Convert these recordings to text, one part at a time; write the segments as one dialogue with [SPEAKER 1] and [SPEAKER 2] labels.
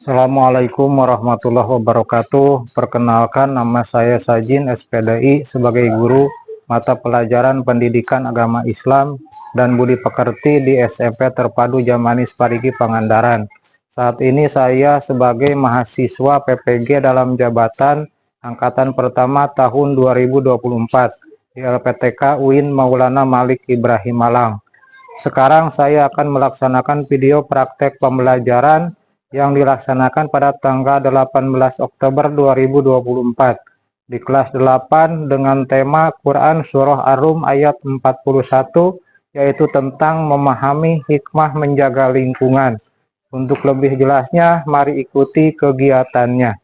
[SPEAKER 1] Assalamualaikum warahmatullahi wabarakatuh. Perkenalkan, nama saya Sajin SPDI sebagai guru mata pelajaran Pendidikan Agama Islam dan Budi Pekerti di SMP Terpadu Jamanis Parigi Pangandaran. Saat ini saya sebagai mahasiswa PPG dalam jabatan angkatan pertama tahun 2024 di LPTK UIN Maulana Malik Ibrahim Malang. Sekarang saya akan melaksanakan video praktek pembelajaran yang dilaksanakan pada tanggal 18 Oktober 2024 di kelas 8 dengan tema Quran Surah Ar-Rum ayat 41, yaitu tentang memahami hikmah menjaga lingkungan. Untuk lebih jelasnya, mari ikuti kegiatannya.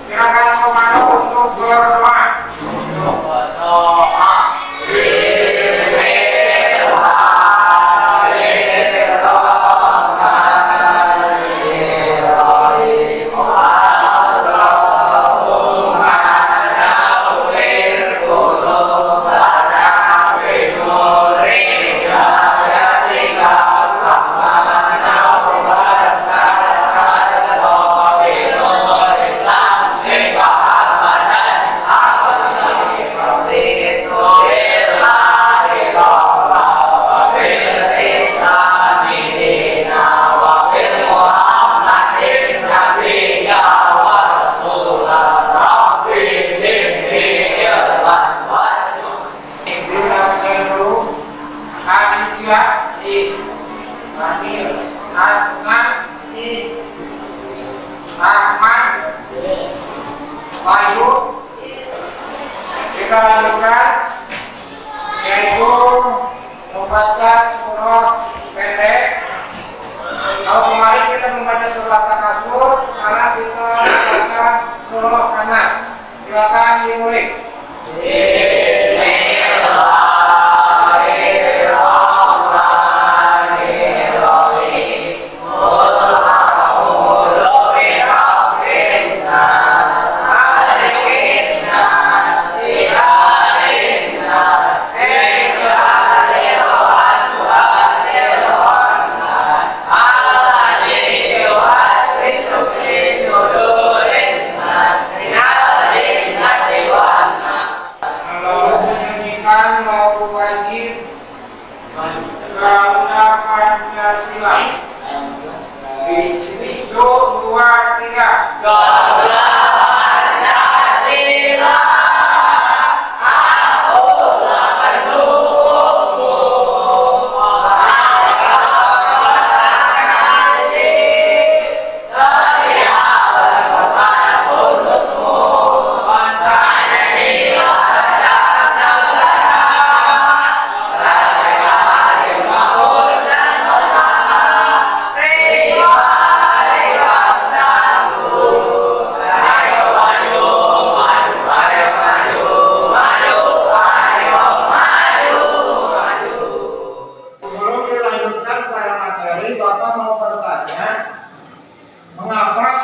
[SPEAKER 2] Silakan komando untuk berdoa. Ahmad, Bayu, kita lanjutkan, yaitu membaca surah pendek. Kalau kemarin kita membaca surah Takasur, sekarang kita membaca surah Anas. Silakan dimulai.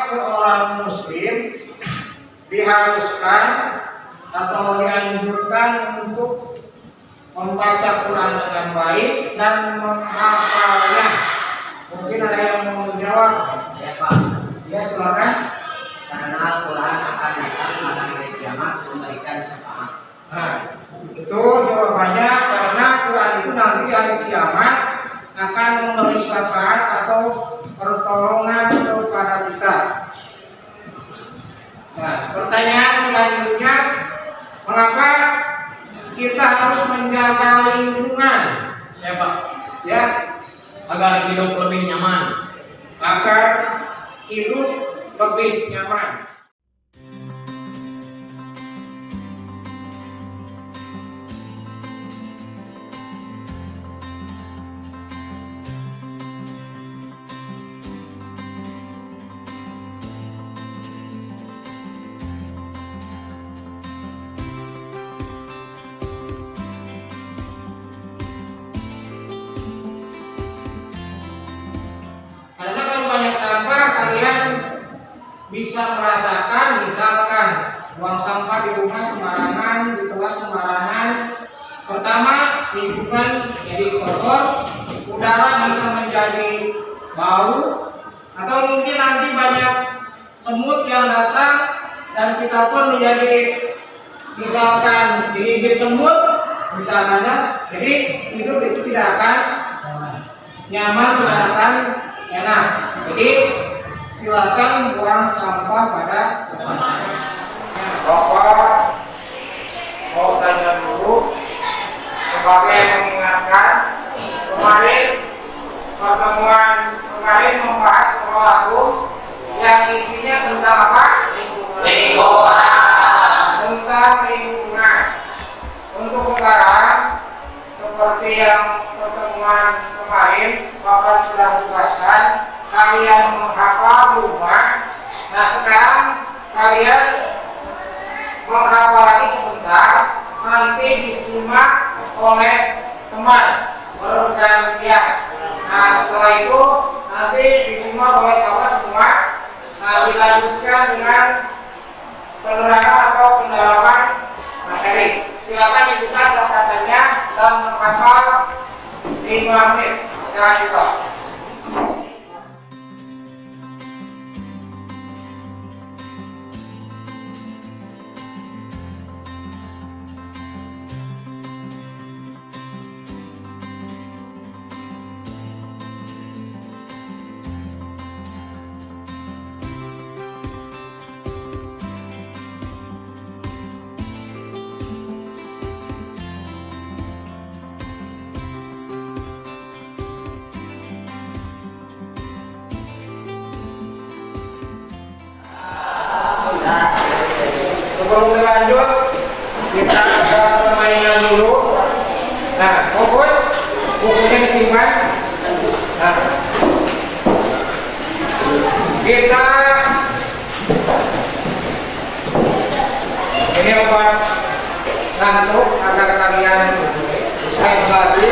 [SPEAKER 2] Seorang muslim diharuskan atau dianjurkan untuk membaca Quran dengan baik dan menghafalnya. Mungkin ada yang mau menjawab?
[SPEAKER 3] Saya Pak.
[SPEAKER 2] Ya, silakan.
[SPEAKER 3] Karena Al-Quran akan datang pada hari kiamat memberikan syafaat.
[SPEAKER 2] Nah, itu jawabannya, karena Quran itu nanti di hari kiamat akan memberi syafaat atau pertolongan kepada kita. Nah, pertanyaan selanjutnya, mengapa kita harus menjaga lingkungan?
[SPEAKER 3] Siapa?
[SPEAKER 2] Ya,
[SPEAKER 3] Agar hidup lebih nyaman.
[SPEAKER 2] agar hidup lebih nyaman. bisa merasakan, misalkan buang sampah di rumah sembarangan, di kelas sembarangan. Pertama, lingkungan jadi kotor, udara bisa menjadi bau, atau mungkin nanti banyak semut yang datang dan kita pun menjadi misalkan digigit semut misalnya, jadi hidup itu tidak akan nyaman, tidak akan enak. Jadi silakan buang sampah pada tempatnya. Bapak mau tanya dulu sebagai mengingatkan, kemarin pertemuan kemarin membahas Rohatus yang isinya tentang apa? Lingkungan. Tentang lingkungan. Untuk sekarang seperti yang pertemuan kemarin Bapak sudah tugaskan kalian menghafal rumah. Nah sekarang kalian menghafal lagi sebentar, nanti disimak oleh teman bergantian. Nah setelah itu nanti disimak oleh Bapak semua. Nah dilanjutkan dengan penerangan atau pendalaman materi. Silakan dibuka catatannya dan menghafal 5 menit. Silakan dibuka. Sebelum lanjut, kita ke permainan dulu. Nah, fokus, bukunya disimpan. Nah, kita ini obat ngantuk agar kalian fresh lagi.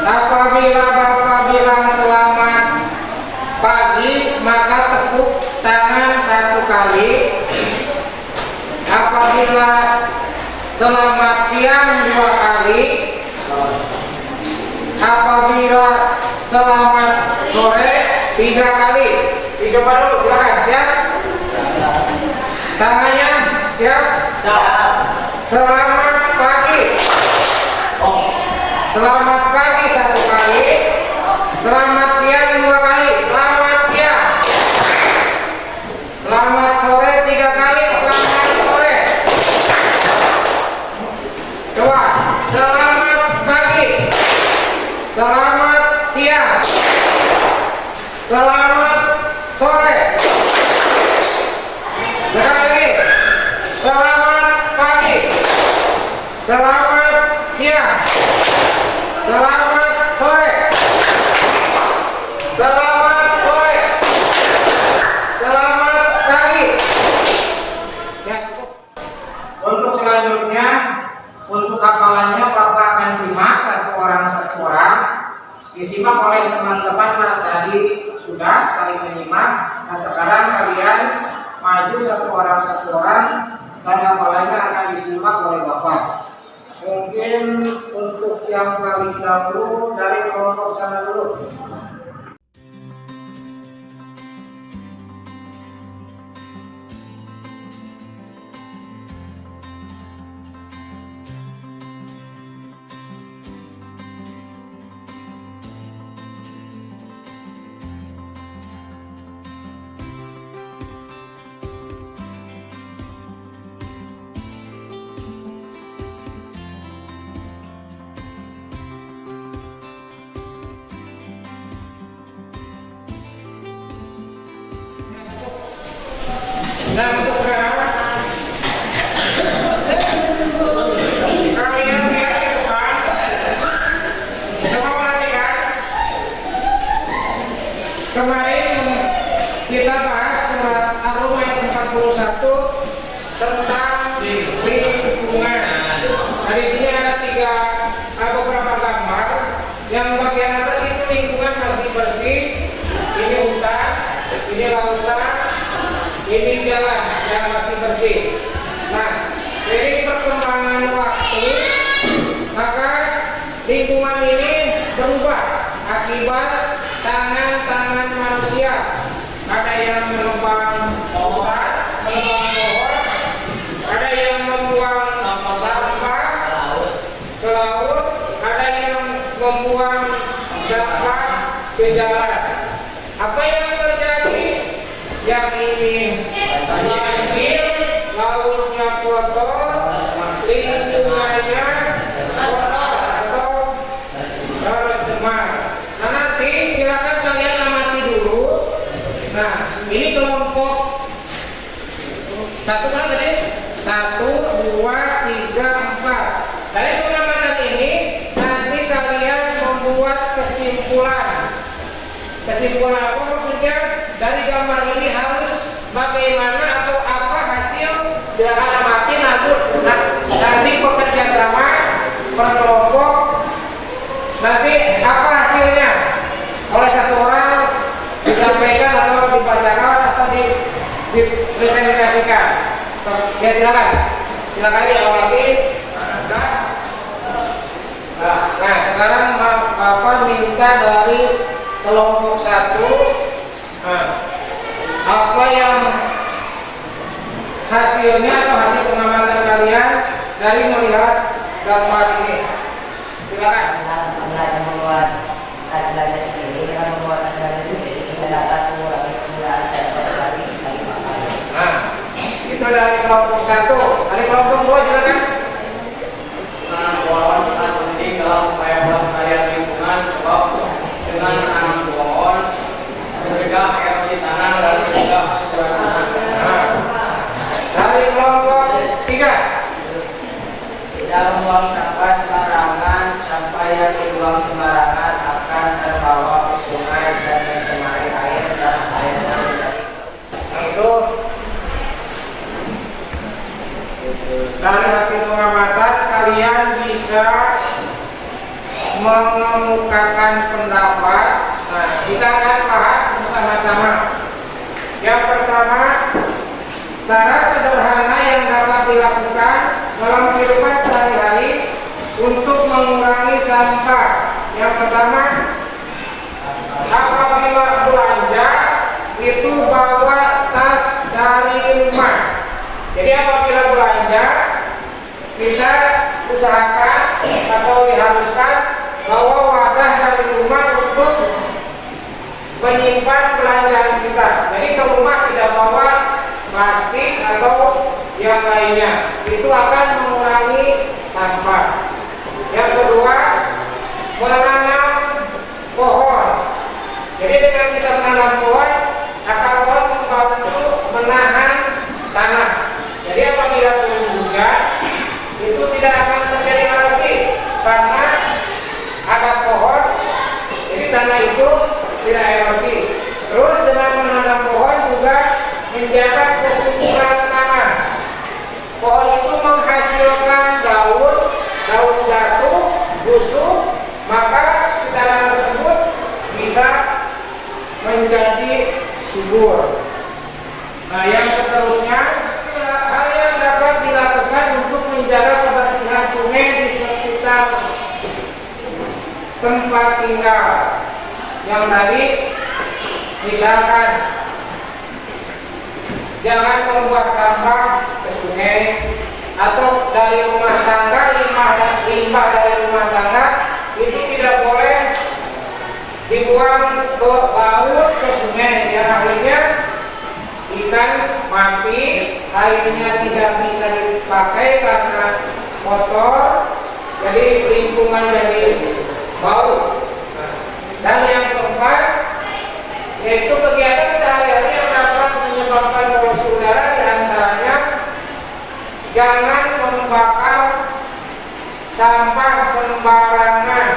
[SPEAKER 2] Apabila Bapak bilang selamat pagi, maka tepuk tangan 1 kali. Apabila selamat siang 2 kali. Apabila selamat sore 3 kali. Dicoba dulu, silakan. Siap? Tangannya siap? Selamat pagi. Selamat pagi 1 kali. Selamat siang 2 kali. Selamat siang. Selamat sore 3 kali. Selamat sore. Coba. Selamat pagi. Selamat siang. Selamat sore. Sekali lagi. Selamat pagi. Selamat siang. Selamat sore. Selamat sore. Selamat pagi. Ya, cukup. Untuk selanjutnya, untuk hafalannya Bapak akan simak satu orang. Disimak oleh teman-teman. Nah, tadi sudah saling menyimak. Nah sekarang kalian maju satu orang dan hafalannya akan disimak oleh Bapak. Mungkin untuk yang paling dahulu dari kelompok sana dulu. Nah untuk sekarang kalian lihat ke depan, coba perhatikan. Kemarin kita bahas surat Ar-Rum ayat 41 tentang lingkungan. Nah di sini ada beberapa gambar. Yang bagian atas itu lingkungan masih bersih. Ini hutan, ini lautan. bersih. Nah, dari perkembangan waktu, maka lingkungan ini berubah akibat tangan-tangan manusia. Ada yang menebang pohon, ada yang membuang sampah ke laut, ada yang membuang sampah ke jalan. Apa yang terjadi? Yang ini banjir, lautnya kotor, lingkungannya kotor atau tercemar. Nah, nanti silakan kalian amati dulu. Nah, ini kelompok satu kan tadi? 1, 2, 3, 4. Dari pengamatan ini nanti kalian membuat kesimpulan. Kesimpulan apa maksudnya? Dari gambar ini harus bagaimana atau apa hasil silakan amati nanti bekerja sama per kelompok. Nanti apa hasilnya oleh satu orang disampaikan atau dibacakan atau dipresentasikan. Ya silakan diawali. Nah, sekarang Bapak minta dari kelompok 1 apa yang hasilnya atau hasil pengamatan kalian dari melihat gambar ini. Silakan.
[SPEAKER 3] Dengan membuat tas belanja sendiri, kita dapat mengurangi penggunaan sampah plastik sekali pakai.
[SPEAKER 2] Nah, itu dari kelompok 1. Dari kelompok 2 silakan.
[SPEAKER 4] Pohon sangat penting dalam upaya pelestarian lingkungan sebab dengan menanam pohon mencegah erosi tanah dan mencegah kesuburan.
[SPEAKER 2] Dari kelompok 3.
[SPEAKER 3] Tidak membuang sampah sembarangan, sampah yang dibuang sembarangan akan terbawa ke sungai dan mencemari air dan airnya menjadi.
[SPEAKER 2] Nah, itu dari hasil pengamatan kalian bisa mengemukakan pendapat. Nah, kita akan bahas bersama-sama. Yang pertama, cara sederhana yang dapat dilakukan dalam kehidupan sehari-hari untuk mengurangi sampah. Yang pertama, apabila belanja itu bawa tas dari rumah. Jadi apabila belanja kita usahakan atau diharuskan bawa wadah dari rumah untuk menyimpan belanjaan kita. Jadi ke rumah tidak bawa plastik atau yang lainnya. Itu akan mengurangi sampah. Yang kedua, menanam pohon. Jadi dengan kita menanam pohon, akar pohon membantu menahan tanah. Jadi apabila turun hujan, itu tidak akan terjadi erosi karena ada pohon. Jadi tanah itu tidak erosi. Terus dengan menanam pohon juga menjaga kesuburan tanah. Pohon itu menghasilkan daun jatuh, busuk, maka secara tersebut bisa menjadi subur. Nah, yang seterusnya, hal yang dapat dilakukan untuk menjaga kebersihan sungai di sekitar tempat tinggal. Yang tadi, misalkan jangan membuang sampah ke sungai, atau dari rumah tangga, limbah dari rumah tangga itu tidak boleh dibuang ke laut, ke sungai. Yang akhirnya ikan mati, airnya tidak bisa dipakai karena kotor, jadi lingkungan jadi bau. Dan yang keempat, yaitu kegiatan sehari-hari yang dapat menyebabkan polusi udara, diantaranya jangan membakar sampah sembarangan.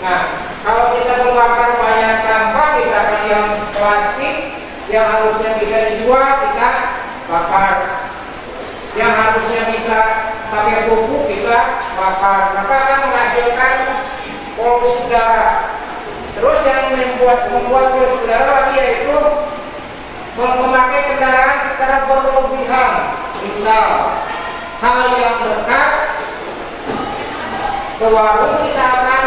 [SPEAKER 2] Nah, kalau kita membakar banyak sampah, misalkan yang plastik yang harusnya bisa dijual, kita bakar. Yang harusnya bisa pakai pupuk, kita bakar. Maka akan menghasilkan polusi udara. Terus yang membuat polusi udara lagi yaitu memakai kendaraan secara berlebihan. misal hal yang dekat, ke warung misalkan,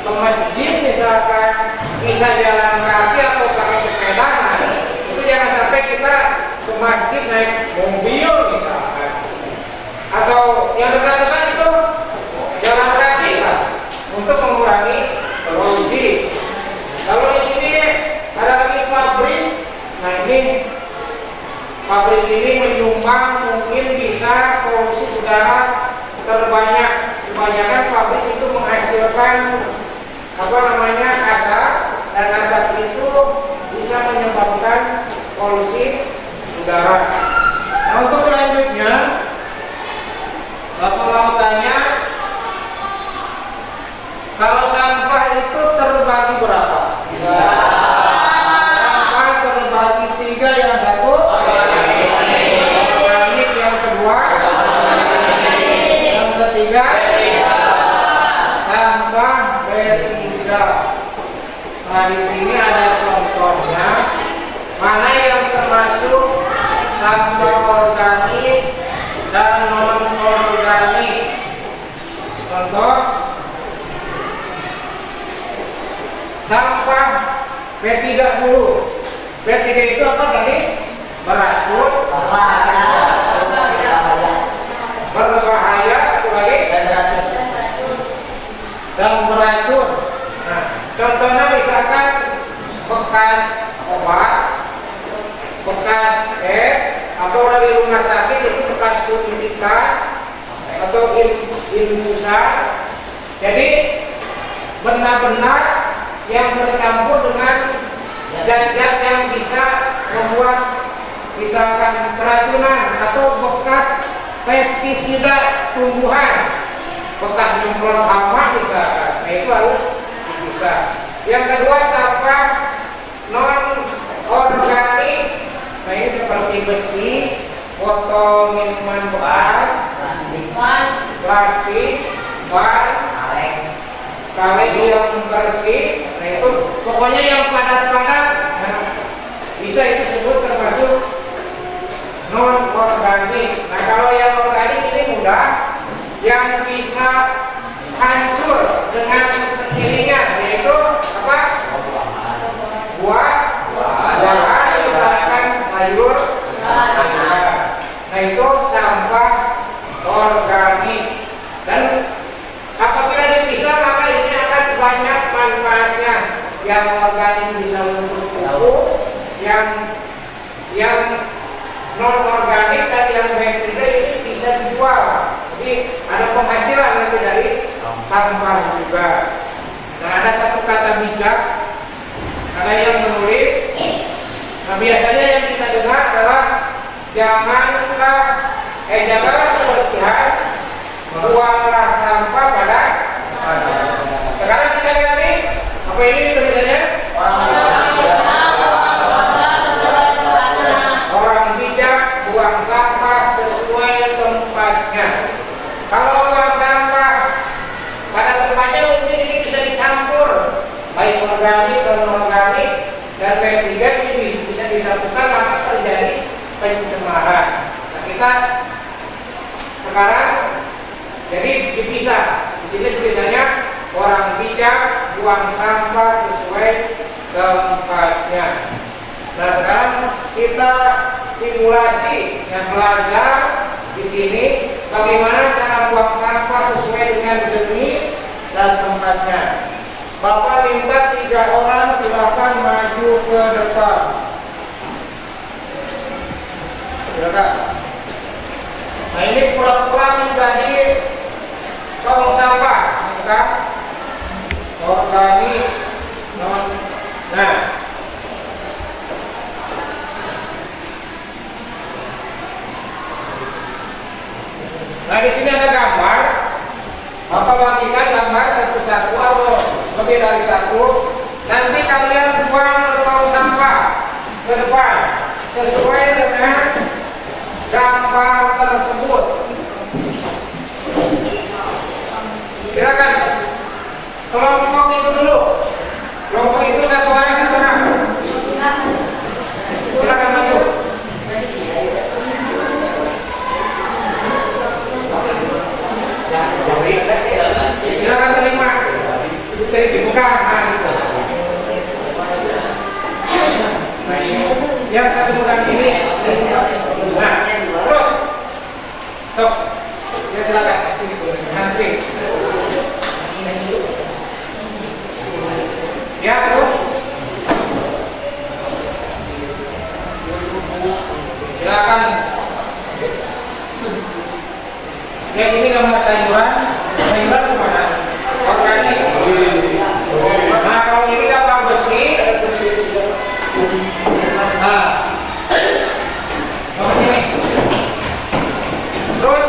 [SPEAKER 2] ke masjid misalkan, bisa jalan kaki atau pakai sepeda, nah, itu jangan sampai kita ke masjid naik mobil misalkan, atau yang dekat-dekat itu jalan kaki lah untuk mengurangi polusi. Kalau di sini ada lagi pabrik, nah ini pabrik ini menyumbang mungkin bisa polusi udara terbanyak. Kebanyakan pabrik itu menghasilkan asap, dan asap itu bisa menyebabkan polusi udara. Nah, untuk selanjutnya Bapak mau tanya, kalau sampah itu terbagi berapa? Sampah terbagi 3, yang satu organik, yang kedua, yang ketiga sampah B3. Nah, di sini ada contohnya mana yang termasuk sampah organik dan non organik. Contoh sampah B3 dulu. B3 itu apa tadi? Beracun, berbahaya, satu lagi dan beracun. Nah, contohnya misalkan bekas obat, bekas atau dari rumah sakit itu bekas suntikan atau infusan. Jadi benda-benda yang bercampur dengan zat-zat yang bisa membuat misalkan keracunan, atau bekas pestisida tumbuhan, bekas nyemprot hama misalkan, nah itu harus dipisah. Yang kedua sampah non organik, nah ini seperti besi, botol minuman bekas, plastik, ban, kaleng yang bersih, nah itu pokoknya yang padat-padat, nah, bisa itu disebut termasuk non organik. Nah kalau yang organik ini mudah, yang bisa hancur dengan sendirinya, yaitu apa? Buah-buahan, misalkan sayur. Nah itu sampah organik, dan apabila dipisah maka ini akan banyak manfaatnya. Yang organik bisa untuk pupuk, yang non organik dan yang B3 ini bisa dijual. Jadi ada penghasilan nanti dari sampah juga. Nah ada satu kata bijak, ada yang menulis. Nah biasanya yang kita dengar adalah janganlah kebersihan, buanglah sampah pada. Sekarang kita lihat nih, apa ini tulisannya? Orang bijak buang sampah sesuai tempatnya. Kalau buang sampah pada tempatnya mungkin ini bisa dicampur, baik organik dan non organik, dan B3 ini bisa disatukan, maka terjadi pencemaran. Nah kita sekarang jadi dipisah. Di sini tulisannya orang bijak buang sampah sesuai tempatnya. Nah sekarang kita simulasi yang belajar di sini bagaimana cara buang sampah sesuai dengan jenis dan tempatnya. Bapak minta 3 orang silakan maju ke depan. Silakan. Nah ini pura-pura menjadi tong sampah, kan? Organik, non. Nah, di sini ada gambar. Bapak bagikan gambar satu-satu atau lebih dari satu. Nanti kalian buang tong sampah ke depan sesuai dengan gambar tersebut. Silakan. Kelompok itu dulu. Kelompok itu satu orang. Silakan maju. sebulan ini. Nah, terus, sok, ya silakan. Antri. Ya, terus. Silakan. Ya, ini nomor sayuran. Sayuran kemana? Organik. Nah, kalau ini kapal besi. Nah, nomor sini. Terus.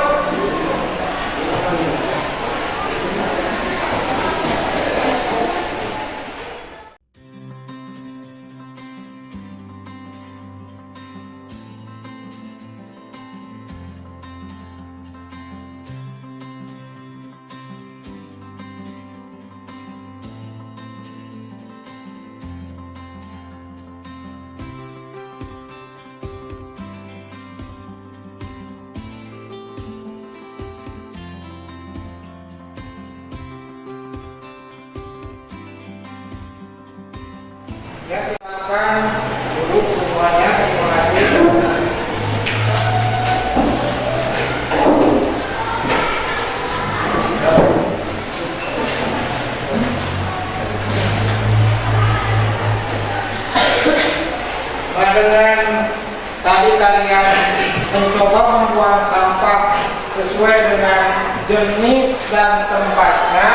[SPEAKER 2] Ya, silakan duduk semuanya. Terima kasih. Nah, dengan tadi kalian mencoba membuang sampah sesuai dengan jenis dan tempatnya,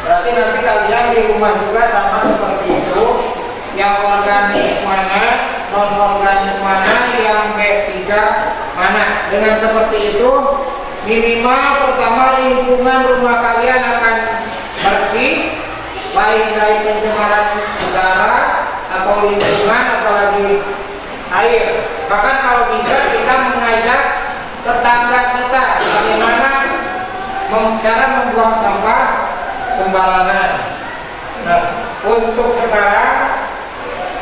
[SPEAKER 2] berarti nanti kalian di rumah juga sama seperti itu. Yang organik mana, non organik mana, yang B3 mana. Dengan seperti itu, minimal pertama lingkungan rumah kalian akan bersih, baik dari pencemaran udara atau lingkungan, apalagi air. Bahkan kalau bisa kita mengajak tetangga kita bagaimana cara membuang sampah sembarangan. Nah, untuk sekarang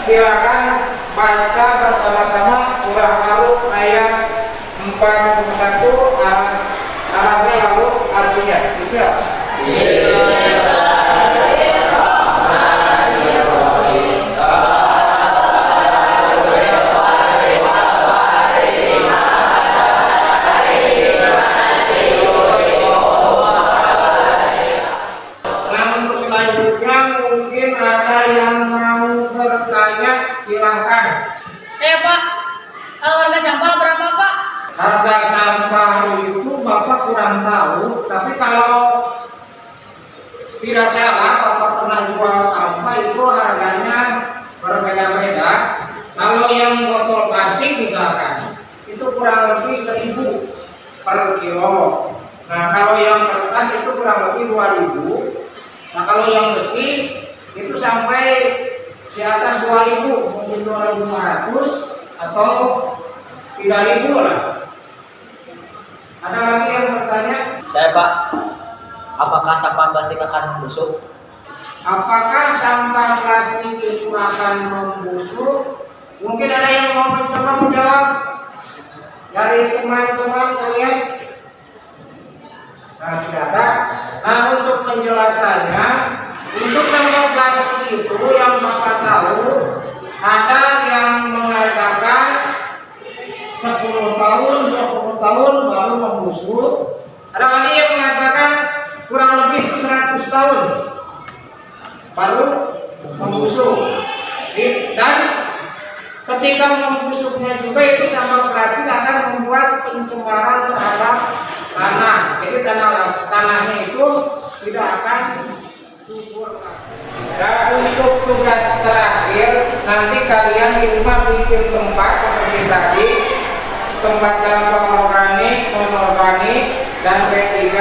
[SPEAKER 2] silakan baca bersama-sama surah Al ayat 41 Arabnya lalu artinya. Bismillah. Nah, untuk selanjutnya mungkin ada yang mau bertanya, silahkan.
[SPEAKER 5] Saya Pak, kalau harga sampah berapa Pak?
[SPEAKER 2] Harga sampah itu Bapak kurang tahu, tapi kalau tidak salah Bapak pernah jual sampah itu harganya berbeda-beda. Kalau yang botol plastik misalkan, itu kurang lebih 1.000 per kilo. Nah, kalau yang kertas itu kurang lebih 2.000. Nah, kalau yang besi itu sampai di atas 2.000, mungkin 2.500 atau 3.000 lah. Ada lagi yang bertanya?
[SPEAKER 6] Saya Pak, apakah sampah plastik akan membusuk?
[SPEAKER 2] Apakah sampah plastik itu akan membusuk? Mungkin ada yang mau mencoba menjawab dari teman-teman kalian? Nah, tidak ada. Nah, untuk penjelasannya, untuk sampah plastik itu yang Bapak tahu, ada yang mengatakan 10 tahun, 20 tahun baru membusuk. Ada lagi yang mengatakan kurang lebih 100 tahun baru membusuk. Dan ketika membusuknya juga itu sampah plastik akan membuat pencemaran terhadap tanah. Jadi tanahnya itu tidak akan subur. Dan untuk tugas terakhir, nanti kalian di rumah bikin tempat seperti tadi, tempat sampah organik, non organik, dan B3.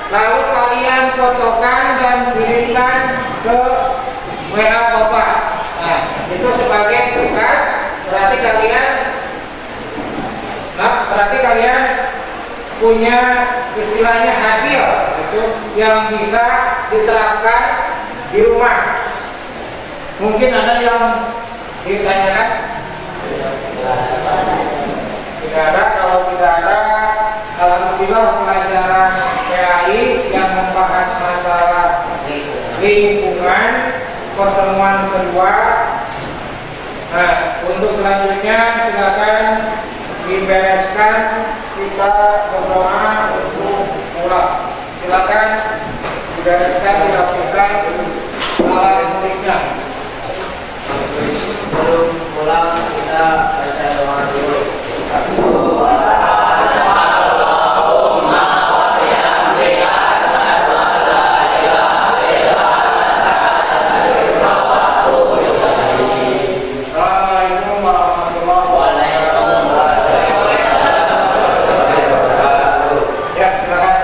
[SPEAKER 2] Lalu kalian fotokan dan kirimkan ke WA Bapak. Nah, itu sebagai tugas. Berarti kalian punya istilahnya hasil itu yang bisa diterapkan di rumah. Mungkin ada yang ditanyakan? Tidak ada. Kalau tidak ada, alhamdulillah pelajaran PAI yang membahas masalah lingkungan pertemuan kedua Nah, untuk selanjutnya silakan dibereskan, kita berdoa untuk pulang. Silakan dibereskan, dilakukan alat tulisnya.
[SPEAKER 3] Sebelum pulang kita baca doa dulu.
[SPEAKER 2] Assalamualaikum warahmatullahi wabarakatuh. Ya, silakan.